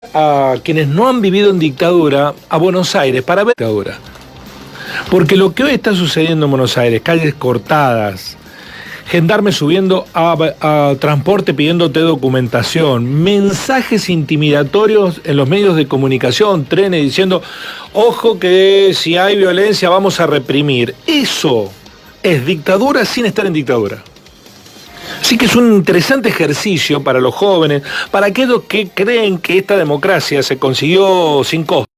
a quienes no han vivido en dictadura a Buenos Aires para ver dictadura. Porque lo que hoy está sucediendo en Buenos Aires, calles cortadas, gendarmes subiendo a transporte pidiéndote documentación, mensajes intimidatorios en los medios de comunicación, trenes diciendo, ojo que si hay violencia vamos a reprimir. Eso es dictadura sin estar en dictadura. Así que es un interesante ejercicio para los jóvenes, para aquellos que creen que esta democracia se consiguió sin costos,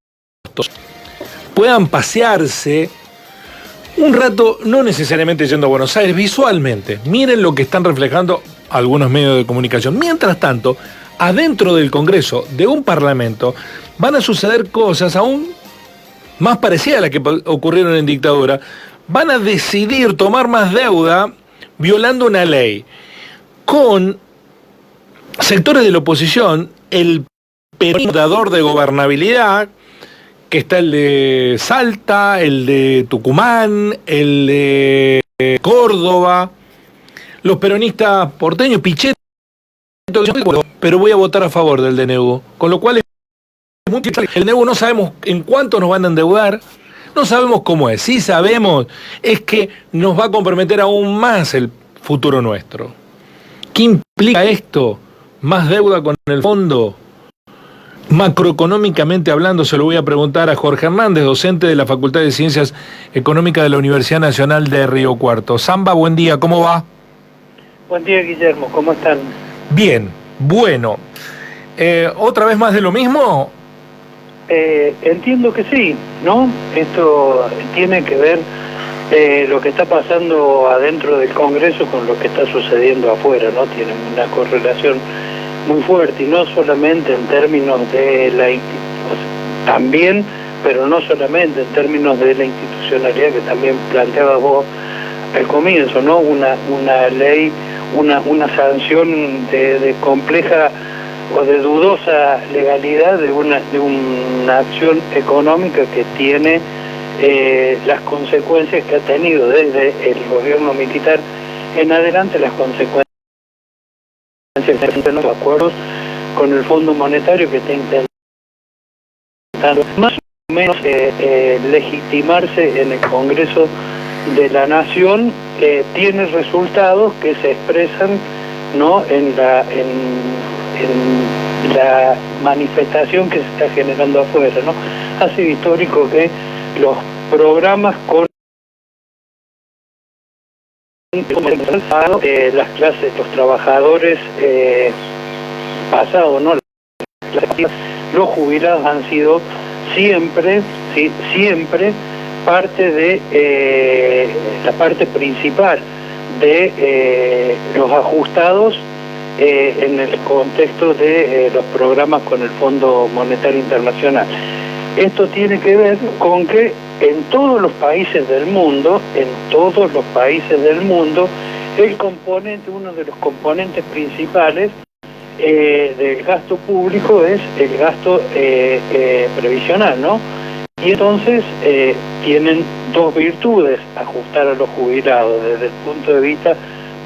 puedan pasearse un rato, no necesariamente yendo a Buenos Aires, visualmente. Miren lo que están reflejando algunos medios de comunicación. Mientras tanto, adentro del Congreso, de un Parlamento, van a suceder cosas aún más parecidas a las que ocurrieron en dictadura. Van a decidir tomar más deuda violando una ley, con sectores de la oposición, el dador de gobernabilidad, que está el de Salta, el de Tucumán, el de Córdoba, los peronistas porteños, Pichetto, pero voy a votar a favor del DNU, con lo cual el DNU no sabemos en cuánto nos van a endeudar, no sabemos cómo es, sí sabemos es que nos va a comprometer aún más el futuro nuestro. ¿Qué implica esto? ¿Más deuda con el fondo? Macroeconómicamente hablando, se lo voy a preguntar a Jorge Hernández, docente de la Facultad de Ciencias Económicas de la Universidad Nacional de Río Cuarto. Samba, buen día, ¿cómo va? Buen día, Guillermo, ¿cómo están? Bien, bueno. ¿Otra vez más de lo mismo? Entiendo que sí, ¿no? Esto tiene que ver lo que está pasando adentro del Congreso con lo que está sucediendo afuera, ¿no? Tienen una correlación muy fuerte, y no solamente en términos de la institución, también, pero no solamente en términos de la institucionalidad que también planteabas vos al comienzo, ¿no? Una ley, una sanción de compleja o de dudosa legalidad de una acción económica que tiene las consecuencias que ha tenido desde el gobierno militar en adelante, las consecuencias de los acuerdos con el Fondo Monetario, que está intentando más o menos legitimarse en el Congreso de la Nación. Tiene resultados que se expresan, ¿no?, en la manifestación que se está generando afuera, ¿no? Ha sido histórico que los programas con las clases, los trabajadores pasados, ¿no? Los jubilados han sido siempre, ¿sí?, siempre parte de la parte principal de los ajustados en el contexto de los programas con el Fondo Monetario Internacional. Esto tiene que ver con que en todos los países del mundo, el componente, uno de los componentes principales del gasto público es el gasto previsional, ¿no? Y entonces tienen dos virtudes ajustar a los jubilados desde el punto de vista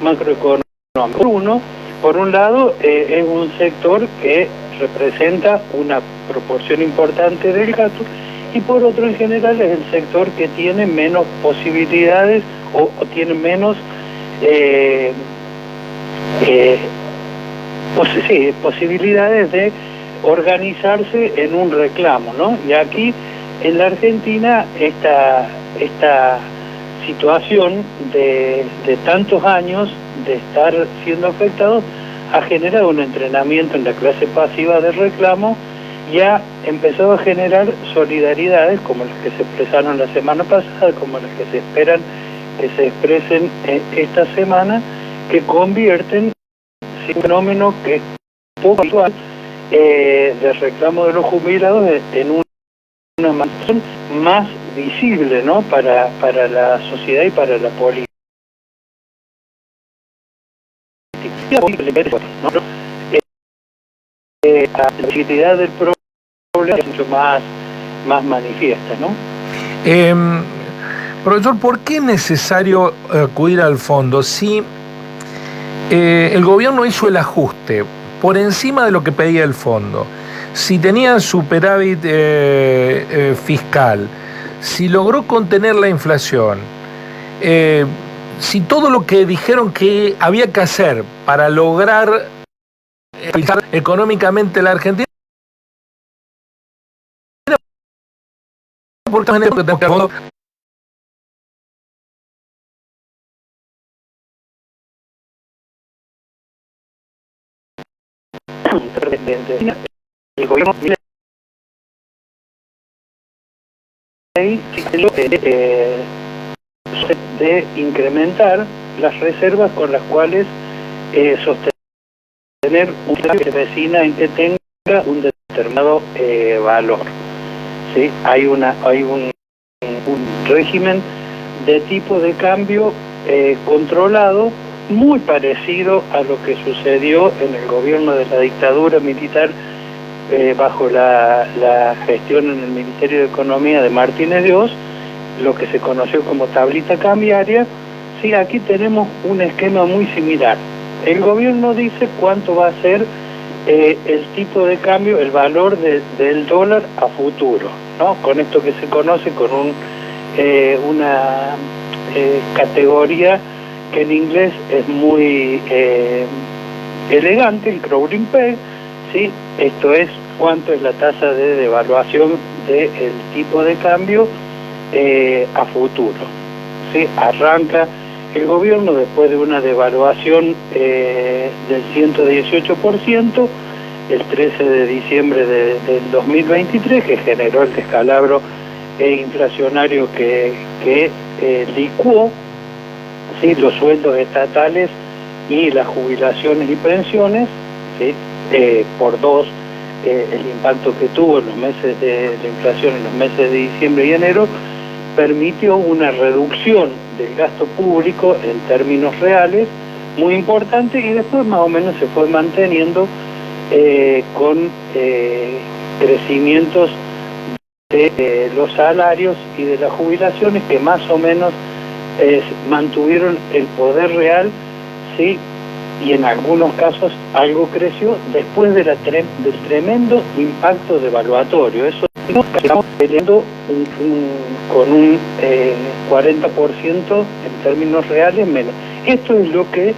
macroeconómico. Por un lado, es un sector que representa una proporción importante del gasto, y por otro, en general, es el sector que tiene menos posibilidades o tiene menos posibilidades de organizarse en un reclamo, ¿no? Y aquí en la Argentina esta situación de tantos años de estar siendo afectados ha generado un entrenamiento en la clase pasiva de reclamo y ha empezado a generar solidaridades como las que se expresaron la semana pasada, como las que se esperan que se expresen esta semana, que convierten un fenómeno que es poco habitual de reclamo de los jubilados en una manifestación más visible, ¿no?, para la sociedad y para la política. La visibilidad del problema es mucho más manifiesta, ¿no? Profesor, ¿por qué es necesario acudir al fondo si el gobierno hizo el ajuste por encima de lo que pedía el fondo? si tenía superávit fiscal, si logró contener la inflación, si todo lo que dijeron que había que hacer para lograr estabilizar económicamente la Argentina, porque tenemos que el gobierno de incrementar las reservas con las cuales sostener una vecina en que tenga un determinado valor. ¿Sí? Hay un régimen de tipo de cambio controlado, muy parecido a lo que sucedió en el gobierno de la dictadura militar bajo la gestión en el Ministerio de Economía de Martínez de Oz, lo que se conoció como tablita cambiaria. Sí, aquí tenemos un esquema muy similar. El gobierno dice cuánto va a ser el tipo de cambio, el valor del dólar a futuro, ¿no? Con esto que se conoce con una categoría que en inglés es muy elegante, el crawling peg, ¿sí? Esto es cuánto es la tasa de devaluación del tipo de cambio a futuro, ¿sí? Arranca el gobierno después de una devaluación del 118% el 13 de diciembre del 2023, que generó el descalabro inflacionario que licuó, ¿sí?, los sueldos estatales y las jubilaciones y pensiones, ¿sí?, por dos, el impacto que tuvo en los meses de inflación en los meses de diciembre y enero permitió una reducción del gasto público en términos reales muy importante, y después más o menos se fue manteniendo con crecimientos de los salarios y de las jubilaciones que más o menos mantuvieron el poder real, ¿sí?, y en algunos casos algo creció después de del tremendo impacto devaluatorio. Eso estamos teniendo con un 40% en términos reales menos. Esto es lo que,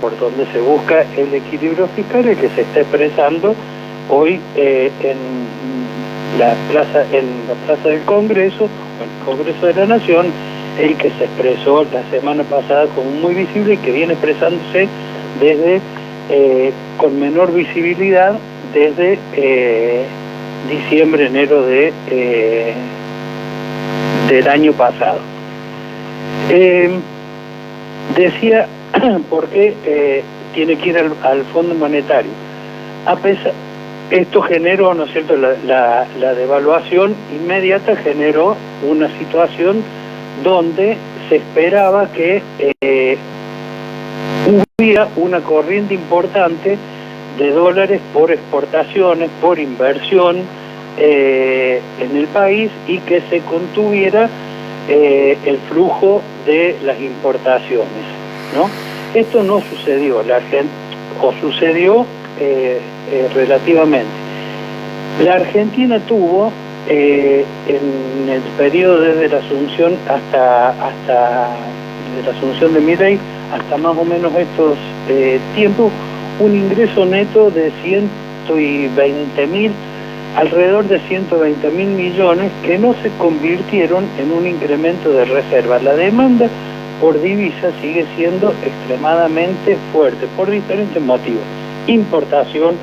por donde se busca el equilibrio fiscal, el que se está expresando hoy en la plaza del Congreso, o el Congreso de la Nación, el que se expresó la semana pasada como muy visible y que viene expresándose desde con menor visibilidad desde diciembre, enero del año pasado. Decía por qué tiene que ir al Fondo Monetario. Esto generó, ¿no es cierto?, la devaluación inmediata generó una situación donde se esperaba que hubiera una corriente importante de dólares por exportaciones, por inversión en el país, y que se contuviera el flujo de las importaciones, ¿no? Esto no sucedió, sucedió relativamente. La Argentina tuvo en el periodo desde la asunción hasta la asunción de Milei hasta más o menos estos tiempos, un ingreso neto de 120.000, alrededor de 120.000 millones, que no se convirtieron en un incremento de reservas. La demanda por divisa sigue siendo extremadamente fuerte por diferentes motivos. Importación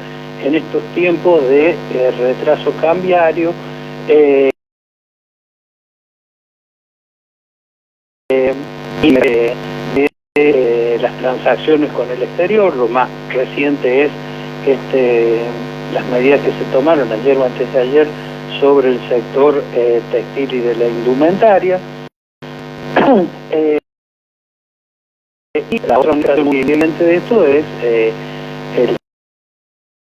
en estos tiempos de retraso cambiario, las transacciones con el exterior. Lo más reciente es las medidas que se tomaron ayer o antes de ayer sobre el sector textil y de la indumentaria. Y la otra muy evidente de esto es el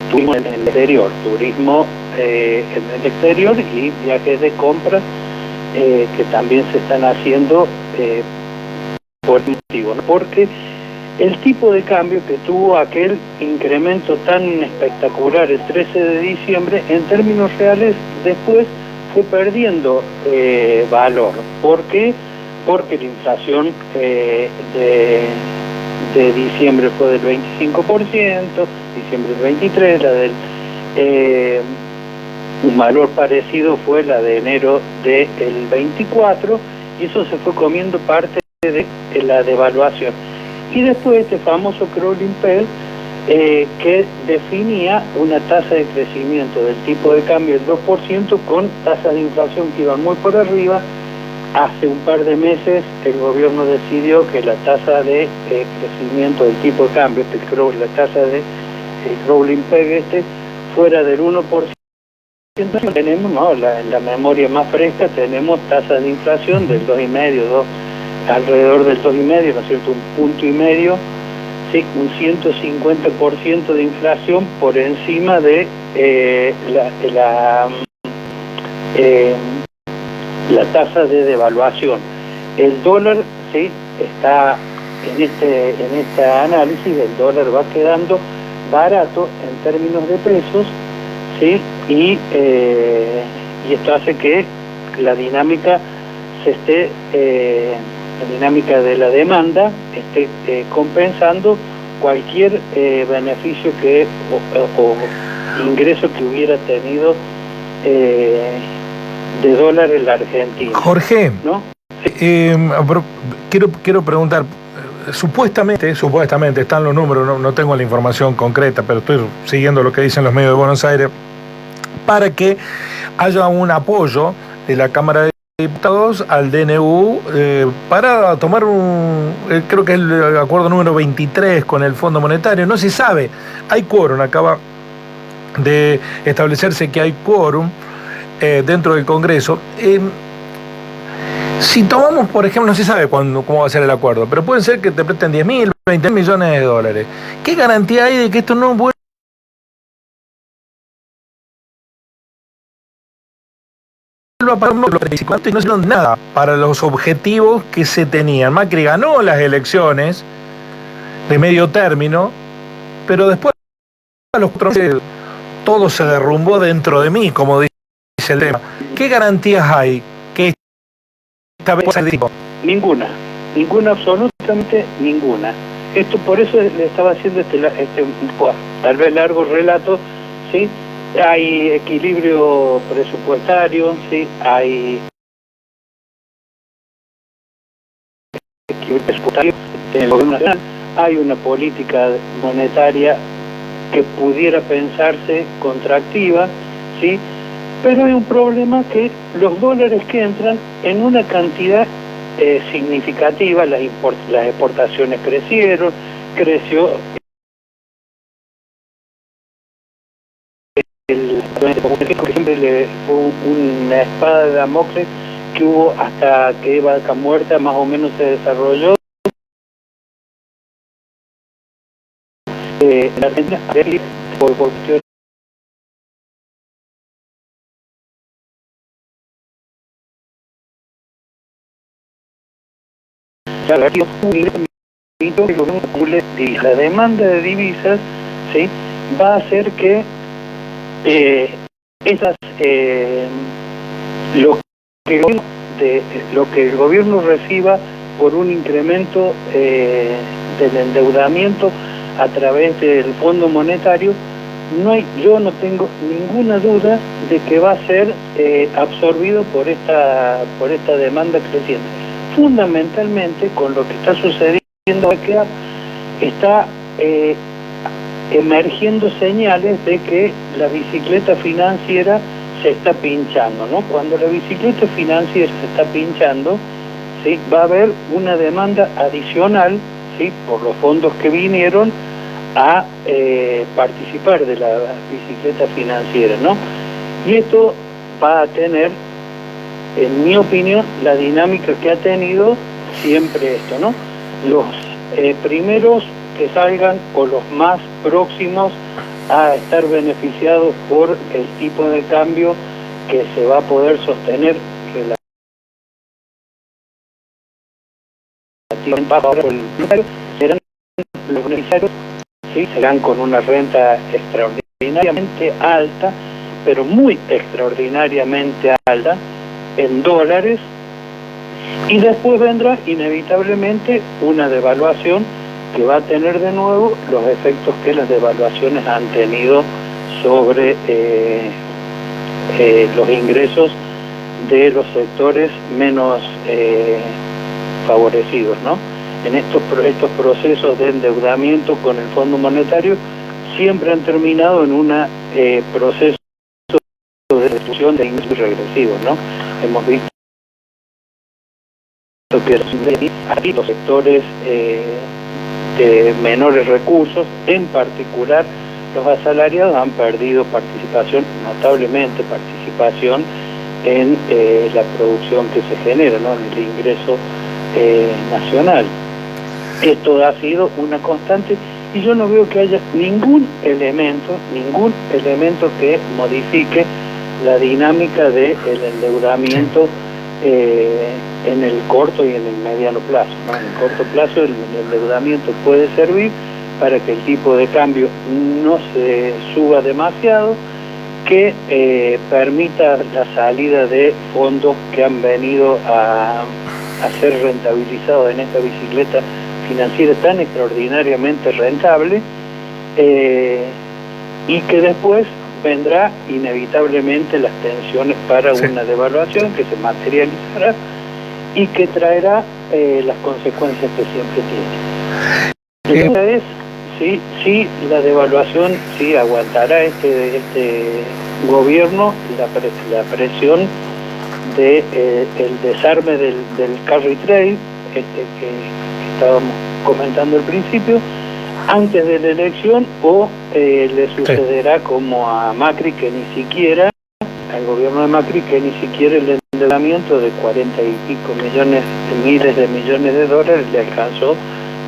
turismo en el exterior, turismo en el exterior y viajes de compra que también se están haciendo por motivo, ¿no? Porque el tipo de cambio que tuvo aquel incremento tan espectacular el 13 de diciembre, en términos reales, después fue perdiendo valor. ¿Por qué? Porque la inflación de diciembre fue del 25%, diciembre del 23%, la del... un valor parecido fue la de enero del 24, y eso se fue comiendo parte de la devaluación. Y después este famoso crawling peg, que definía una tasa de crecimiento del tipo de cambio del 2% con tasas de inflación que iban muy por arriba. Hace un par de meses el gobierno decidió que la tasa de crecimiento del tipo de cambio, la tasa de crawling peg fuera del 1%. Tenemos, ¿no? En la memoria más fresca tenemos tasas de inflación del 2,5, alrededor del 2,5, ¿no es cierto? 1,5 puntos, sí, un 150% de inflación por encima de la tasa de devaluación. El dólar, sí, está en este análisis, el dólar va quedando barato en términos de pesos, sí, y esto hace que la dinámica la dinámica de la demanda esté compensando cualquier beneficio o ingreso que hubiera tenido de dólar en la Argentina. Jorge, ¿no? quiero preguntar, supuestamente están los números, no tengo la información concreta, pero estoy siguiendo lo que dicen los medios de Buenos Aires, para que haya un apoyo de la Cámara de Diputados al DNU para tomar creo que es el acuerdo número 23 con el Fondo Monetario. No se sabe, hay quórum, acaba de establecerse que hay quórum dentro del Congreso. Si tomamos, por ejemplo, no se sabe cómo va a ser el acuerdo, pero puede ser que te presten 10.000, 20 millones de dólares. ¿Qué garantía hay de que esto no vuelva a pagar los participantes? No hicieron nada para los objetivos que se tenían. Macri ganó las elecciones de medio término, pero después a los 4 meses todo se derrumbó dentro de mí, como dice el tema. ¿Qué garantías hay que esta vez se dijo? Ninguna, absolutamente ninguna. Esto, por eso le estaba haciendo tal vez largo relato, ¿sí? Hay equilibrio presupuestario, ¿sí? Hay equilibrio presupuestario en el gobierno nacional, hay una política monetaria que pudiera pensarse contractiva, ¿sí? Pero hay un problema, que los dólares que entran en una cantidad significativa, las exportaciones creció que siempre fue una espada de Damocles que hubo hasta que Vaca Muerta más o menos se desarrolló. En Argentina, por cuestiones la demanda de divisas, ¿sí? Va a hacer que lo que el gobierno reciba por un incremento del endeudamiento a través del Fondo Monetario, yo no tengo ninguna duda de que va a ser absorbido por esta demanda creciente. Fundamentalmente con lo que está sucediendo es que está emergiendo señales de que la bicicleta financiera se está pinchando, ¿no? Cuando la bicicleta financiera se está pinchando, ¿sí? Va a haber una demanda adicional, ¿sí? Por los fondos que vinieron a participar de la bicicleta financiera, ¿no? Y esto va a tener, en mi opinión, la dinámica que ha tenido siempre esto, ¿no? Los primeros que salgan, o los más próximos a estar beneficiados por el tipo de cambio que se va a poder sostener relativamente bajo, serán los beneficiarios, ¿sí?, serán con una renta extraordinariamente alta, pero muy extraordinariamente alta, en dólares, y después vendrá inevitablemente una devaluación que va a tener de nuevo los efectos que las devaluaciones han tenido sobre los ingresos de los sectores menos favorecidos, ¿no? En estos procesos de endeudamiento con el Fondo Monetario siempre han terminado en un proceso de reducción de ingresos regresivos, ¿no? Hemos visto que aquí los sectores de menores recursos, en particular los asalariados, han perdido participación, notablemente participación en la producción que se genera, ¿no?, en el ingreso nacional. Esto ha sido una constante y yo no veo que haya ningún elemento que modifique la dinámica del endeudamiento en el corto y en el mediano plazo, ¿no? En el corto plazo el endeudamiento puede servir para que el tipo de cambio no se suba demasiado, que permita la salida de fondos que han venido a ser rentabilizados en esta bicicleta financiera tan extraordinariamente rentable, y que después vendrá inevitablemente las tensiones para una devaluación que se materializará y que traerá las consecuencias que siempre tiene. La pregunta es si la devaluación, si aguantará este gobierno la presión de el desarme del carry trade, que estábamos comentando al principio, antes de la elección, o le sucederá como a Macri, que ni siquiera, al gobierno de Macri, que ni siquiera el endeudamiento de 40 y pico miles de millones de dólares le alcanzó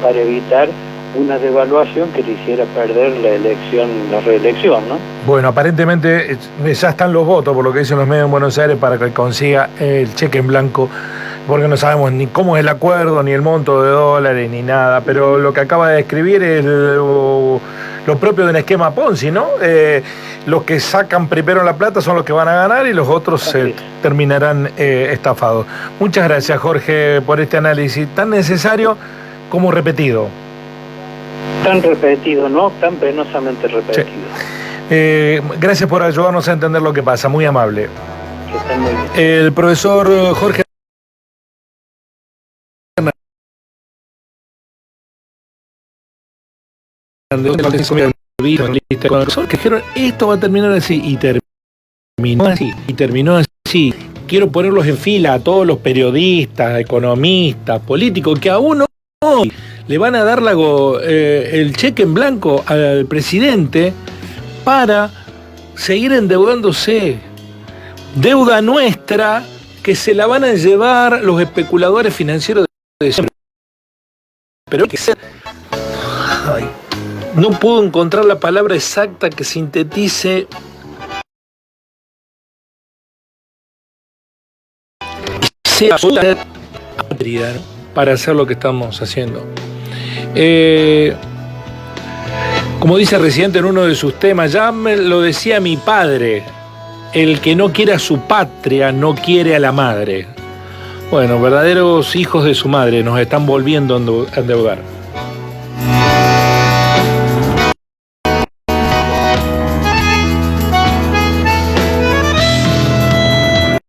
para evitar una devaluación que le hiciera perder la reelección, ¿no? Bueno, aparentemente ya están los votos, por lo que dicen los medios en Buenos Aires, para que consiga el cheque en blanco, porque no sabemos ni cómo es el acuerdo, ni el monto de dólares, ni nada, pero lo que acaba de describir es lo propio de un esquema Ponzi, ¿no? Los que sacan primero la plata son los que van a ganar y los otros terminarán estafados. Muchas gracias, Jorge, por este análisis tan necesario como repetido. Tan repetido, ¿no? Tan penosamente repetido. Sí. Gracias por ayudarnos a entender lo que pasa, muy amable. Que estén muy bien. El profesor Jorge que dijeron esto va a terminar así y terminó así. Quiero ponerlos en fila a todos los periodistas, economistas, políticos que aún hoy le van a dar el cheque en blanco al presidente para seguir endeudándose. Deuda nuestra que se la van a llevar los especuladores financieros de siempre. Pero hay que ser... no puedo encontrar la palabra exacta que sintetice sea absolutamente para hacer lo que estamos haciendo. Como dice Residente en uno de sus temas, ya me lo decía mi padre, el que no quiere a su patria no quiere a la madre. Bueno, verdaderos hijos de su madre nos están volviendo a endeudar.